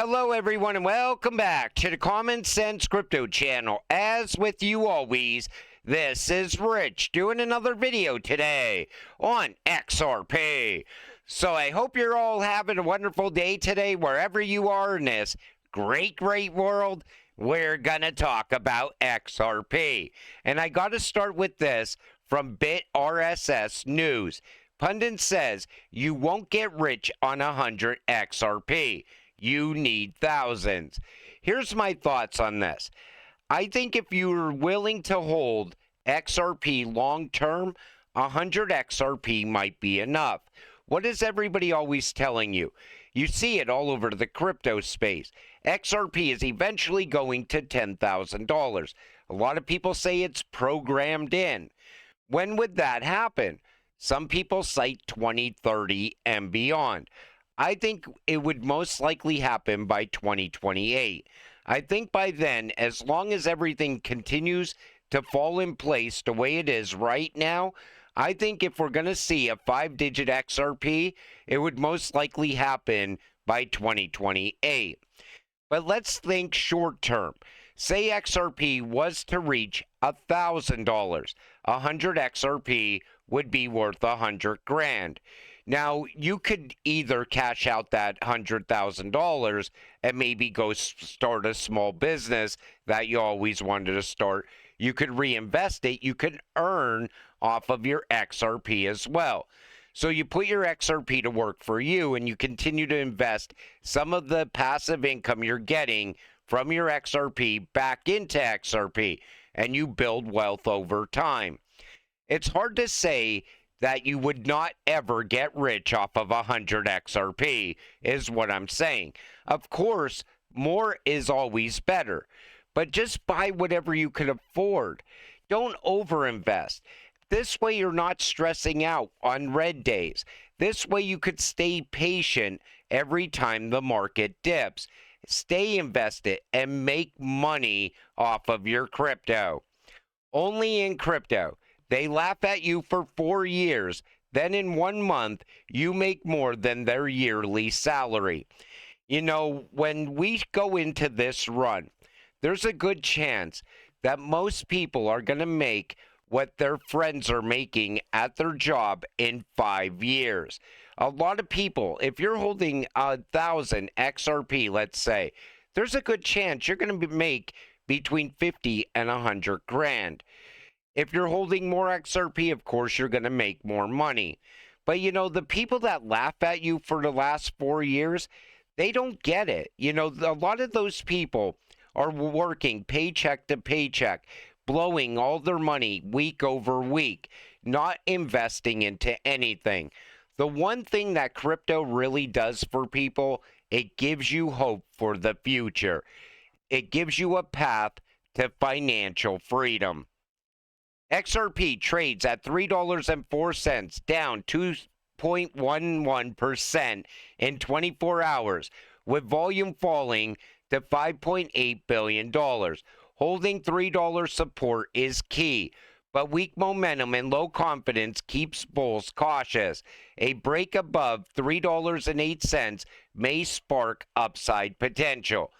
Hello, everyone, and welcome back to the Common Sense Crypto channel. As with you always, this is Rich doing another video today on XRP. So I hope you're all having a wonderful day today, wherever you are in this great world. We're going to talk about XRP. And I got to start with this from BitRSS News. Pundit says you won't get rich on 100 XRP. You need thousands. Here's my thoughts on this. I think if you're willing to hold XRP long term, 100 XRP might be enough. What is everybody always telling you? You see it all over the crypto space. XRP is eventually going to $10,000. A lot of people say it's programmed in. When would that happen? Some people cite 2030 and beyond. I think it would most likely happen by 2028. I think by then, as long as everything continues to fall in place the way it is right now, I think if we're going to see a 5-digit XRP, it would most likely happen by 2028. But let's think short term. Say XRP was to reach $1,000. 100 XRP would be worth 100 grand. Now, you could either cash out that $100,000 and maybe go start a small business that you always wanted to start. You could reinvest it. You could earn off of your XRP as well. So you put your XRP to work for you and you continue to invest some of the passive income you're getting from your XRP back into XRP, and you build wealth over time. It's hard to say that you would not ever get rich off of 100 XRP, is what I'm saying. Of course, more is always better, but just buy whatever you can afford. Don't overinvest. This way you're not stressing out on red days. This way you could stay patient every time the market dips. Stay invested and make money off of your crypto. Only in crypto. They laugh at you for 4 years. Then in 1 month, you make more than their yearly salary. You know, when we go into this run, there's a good chance that most people are going to make what their friends are making at their job in 5 years. A lot of people, if you're holding 1,000 XRP, let's say, there's a good chance you're going to make between 50 and 100 grand. If you're holding more XRP, of course, you're going to make more money. But, you know, the people that laugh at you for the last 4 years, they don't get it. You know, a lot of those people are working paycheck to paycheck, blowing all their money week over week, not investing into anything. The one thing that crypto really does for people, it gives you hope for the future. It gives you a path to financial freedom. XRP trades at $3.04, down 2.11% in 24 hours, with volume falling to $5.8 billion. Holding $3 support is key, but weak momentum and low confidence keeps bulls cautious. A break above $3.08 may spark upside potential.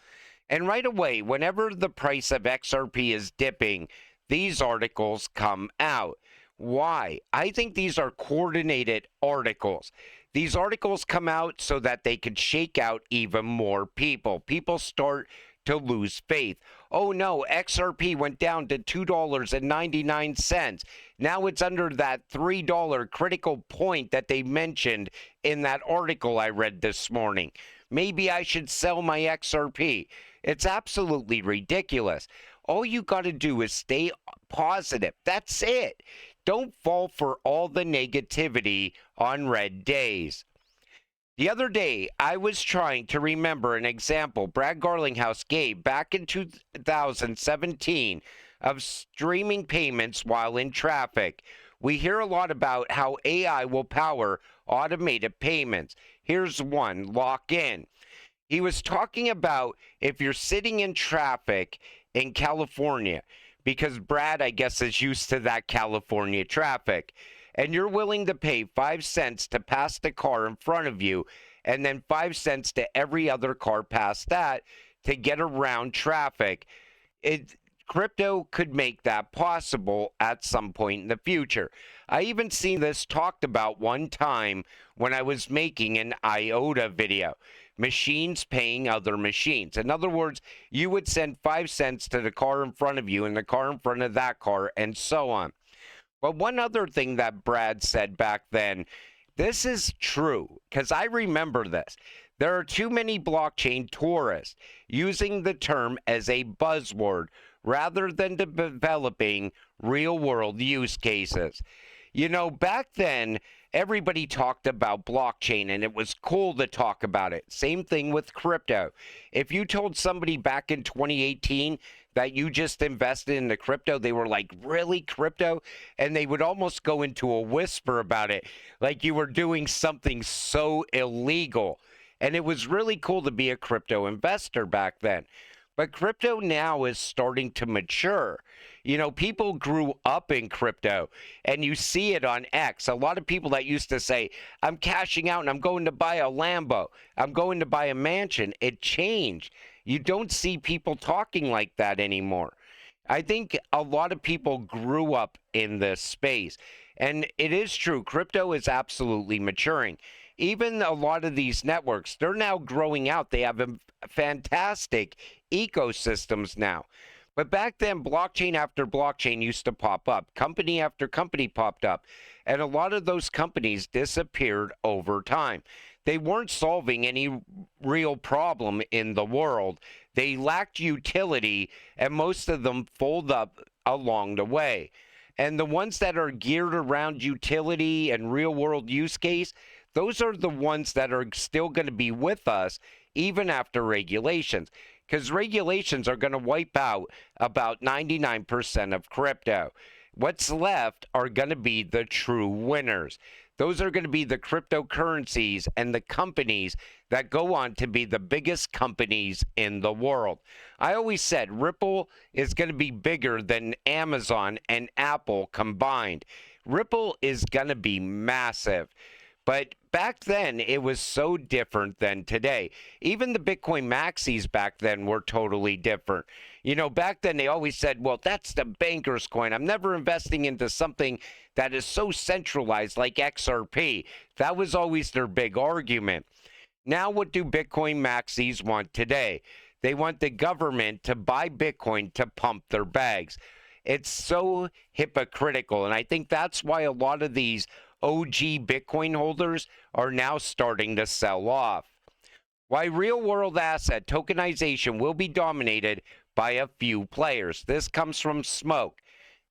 And right away, whenever the price of XRP is dipping, these articles come out. Why? I think these are coordinated articles. These articles come out so that they could shake out even more people. People start to lose faith. Oh no, XRP went down to $2.99. Now it's under that $3 critical point that they mentioned in that article I read this morning. Maybe I should sell my XRP. It's absolutely ridiculous. All you got to do is stay positive. That's it. Don't fall for all the negativity on red days. The other day, I was trying to remember an example Brad Garlinghouse gave back in 2017 of streaming payments while in traffic. We hear a lot about how AI will power automated payments. Here's one, lock in. He was talking about if you're sitting in traffic in California, because Brad, I guess, is used to that California traffic, and you're willing to pay 5 cents to pass the car in front of you, and then 5 cents to every other car past that to get around traffic. Crypto could make that possible at some point in the future. I even seen this talked about one time when I was making an IOTA video. Machines paying other machines. In other words, you would send 5 cents to the car in front of you and the car in front of that car and so on. But one other thing that Brad said back then, this is true, because I remember this. There are too many blockchain tourists using the term as a buzzword rather than developing real-world use cases. You know, back then, everybody talked about blockchain, and it was cool to talk about it. Same thing with crypto. If you told somebody back in 2018 that you just invested in the crypto, they were like, really, crypto? And they would almost go into a whisper about it, like you were doing something so illegal. And it was really cool to be a crypto investor back then. But crypto now is starting to mature. You know, people grew up in crypto, and you see it on X. A lot of people that used to say, I'm cashing out and I'm going to buy a Lambo, I'm going to buy a mansion. It changed. You don't see people talking like that anymore. I think a lot of people grew up in this space. And it is true, crypto is absolutely maturing. Even a lot of these networks, they're now growing out. They have fantastic ecosystems now. But back then, blockchain after blockchain used to pop up. Company after company popped up. And a lot of those companies disappeared over time. They weren't solving any real problem in the world. They lacked utility, and most of them fold up along the way. And the ones that are geared around utility and real-world use case, those are the ones that are still going to be with us even after regulations, because regulations are going to wipe out about 99% of crypto. What's left are going to be the true winners. Those are going to be the cryptocurrencies and the companies that go on to be the biggest companies in the world. I always said Ripple is going to be bigger than Amazon and Apple combined. Ripple is going to be massive. But back then, it was so different than today. Even the Bitcoin maxis back then were totally different. You know, back then they always said, well, that's the banker's coin. I'm never investing into something that is so centralized like XRP. That was always their big argument. Now, what do Bitcoin maxis want today? They want the government to buy Bitcoin to pump their bags. It's so hypocritical, and I think that's why a lot of these OG Bitcoin holders are now starting to sell off. Why real-world asset tokenization will be dominated by a few players. This comes from Smoke.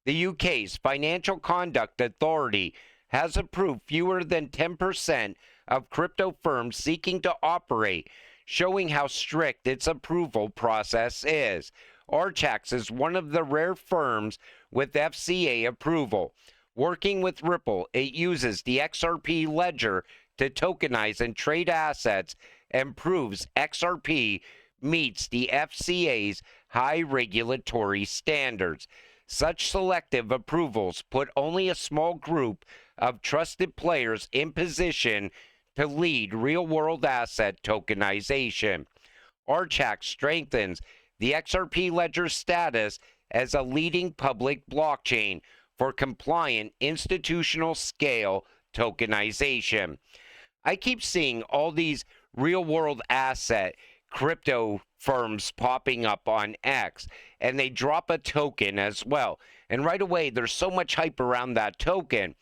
The UK's Financial Conduct Authority has approved fewer than 10% of crypto firms seeking to operate, showing how strict its approval process is. Archax is one of the rare firms with FCA approval. Working with Ripple, it uses the XRP ledger to tokenize and trade assets and proves XRP meets the FCA's high regulatory standards. Such selective approvals put only a small group of trusted players in position to lead real-world asset tokenization. Archax strengthens the XRP ledger's status as a leading public blockchain for compliant institutional scale tokenization. I keep seeing all these real-world asset crypto firms popping up on X, and they drop a token as well. And right away, there's so much hype around that token.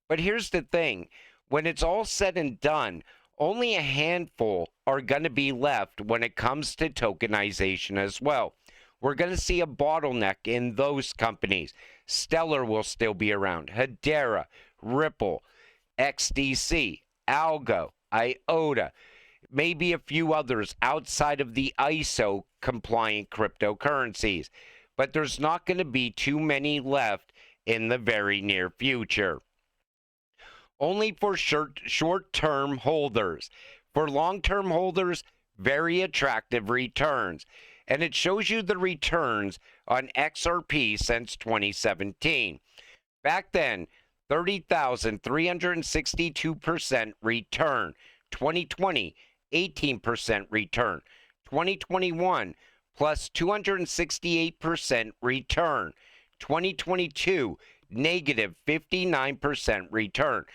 But here's the thing. When it's all said and done, only a handful are going to be left when it comes to tokenization as well. We're going to see a bottleneck in those companies. Stellar will still be around. Hedera, Ripple, XDC, Algo, IOTA, maybe a few others outside of the ISO compliant cryptocurrencies. But there's not going to be too many left in the very near future. Only for short-term holders. For long-term holders, very attractive returns. And it shows you the returns on XRP since 2017. Back then, 30,362% return. 2020, 18% return. 2021, plus 268% return. 2022, negative 59% return.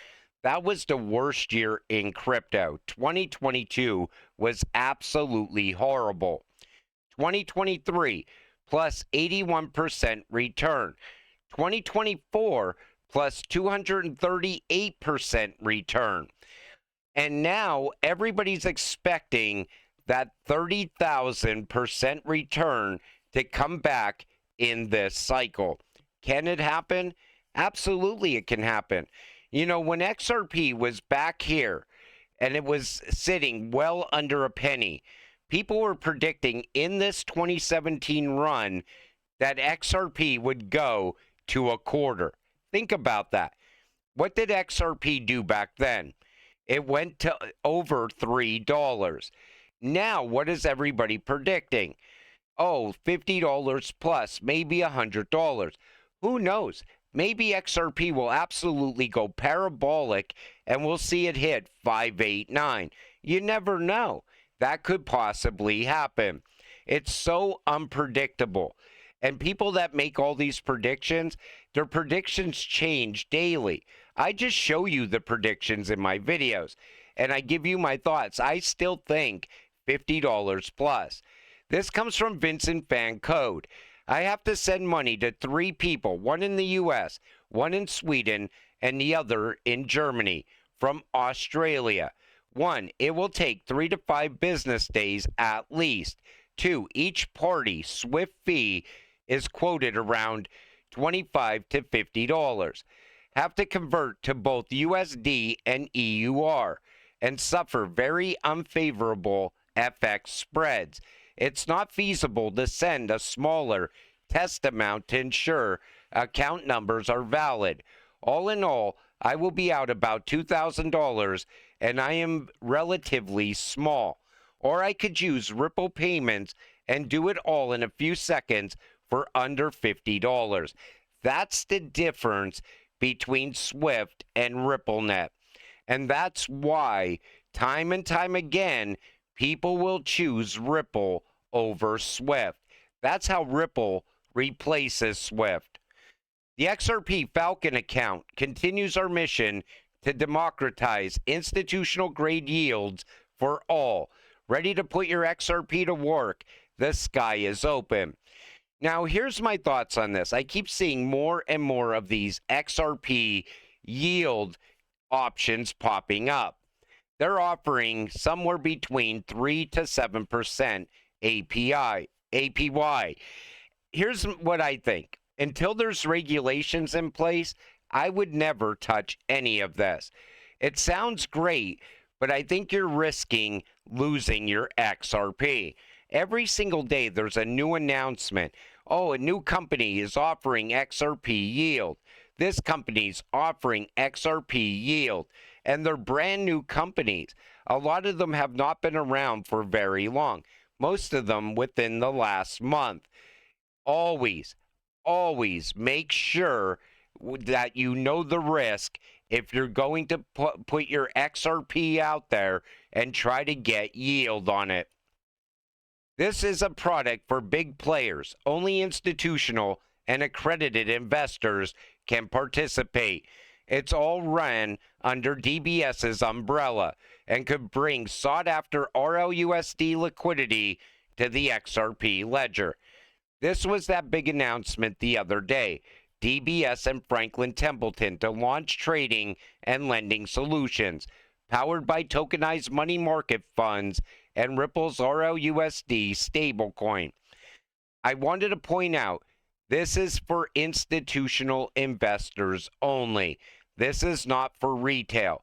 That was the worst year in crypto. 2022 was absolutely horrible. 2023, plus 81% return. 2024, plus 238% return. And now everybody's expecting that 30,000% return to come back in this cycle. Can it happen? Absolutely, it can happen. You know, when XRP was back here and it was sitting well under a penny, people were predicting in this 2017 run that XRP would go to a quarter. Think about that. What did XRP do back then? It went to over $3. Now, what is everybody predicting? Oh, $50 plus, maybe $100. Who knows? Maybe XRP will absolutely go parabolic and we'll see it hit 589. You never know. That could possibly happen. It's so unpredictable. And people that make all these predictions, their predictions change daily. I just show you the predictions in my videos and I give you my thoughts. I still think $50 plus. This comes from Vincent Van Code. I have to send money to 3 people, one in the US, one in Sweden, and the other in Germany, from Australia. 1, it will take 3 to 5 business days at least. 2, each party SWIFT fee is quoted around $25 to $50. Have to convert to both USD and EUR and suffer very unfavorable FX spreads. It's not feasible to send a smaller test amount to ensure account numbers are valid. All in all, I will be out about $2,000 and I am relatively small. Or I could use Ripple payments and do it all in a few seconds for under $50. That's the difference between Swift and RippleNet. And that's why, time and time again, people will choose Ripple over Swift. That's how Ripple replaces Swift. The XRP Falcon account continues our mission to democratize institutional grade yields for all. Ready to put your XRP to work? The sky is open. Now, here's my thoughts on this. I keep seeing more and more of these XRP yield options popping up. They're offering somewhere between 3 to 7% APY. Here's what I think. Until there's regulations in place, I would never touch any of this. It sounds great, but I think you're risking losing your XRP. Every single day there's a new announcement. Oh, a new company is offering XRP yield. This company's offering XRP yield. And they're brand new companies. A lot of them have not been around for very long. Most of them within the last month. Always make sure that you know the risk if you're going to put your XRP out there and try to get yield on it. This is a product for big players. Only institutional and accredited investors can participate. It's all run under DBS's umbrella and could bring sought-after RLUSD liquidity to the XRP ledger. This was that big announcement the other day. DBS and Franklin Templeton to launch trading and lending solutions, powered by tokenized money market funds and Ripple's RLUSD stablecoin. I wanted to point out, this is for institutional investors only. This is not for retail.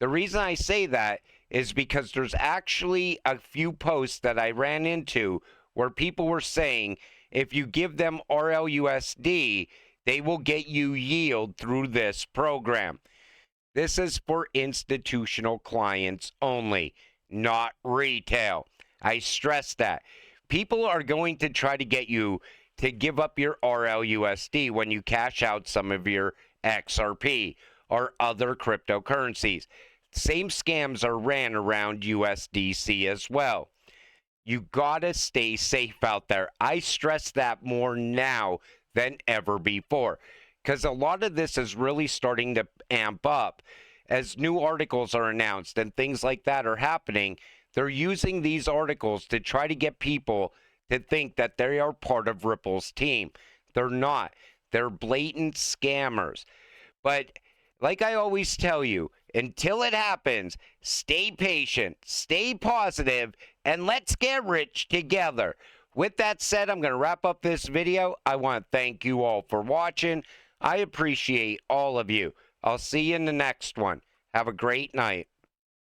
The reason I say that is because there's actually a few posts that I ran into where people were saying if you give them RLUSD, they will get you yield through this program. This is for institutional clients only, not retail. I stress that. People are going to try to get you to give up your RLUSD when you cash out some of your XRP or other cryptocurrencies. Same scams are ran around USDC as well. You gotta stay safe out there. I stress that more now than ever before, because a lot of this is really starting to amp up as new articles are announced and things like that are happening. They're using these articles to try to get people to think that they are part of Ripple's team. They're not. They're blatant scammers. But like I always tell you, until it happens, stay patient, stay positive, and let's get rich together. With that said, I'm going to wrap up this video. I want to thank you all for watching. I appreciate all of you. I'll see you in the next one. Have a great night.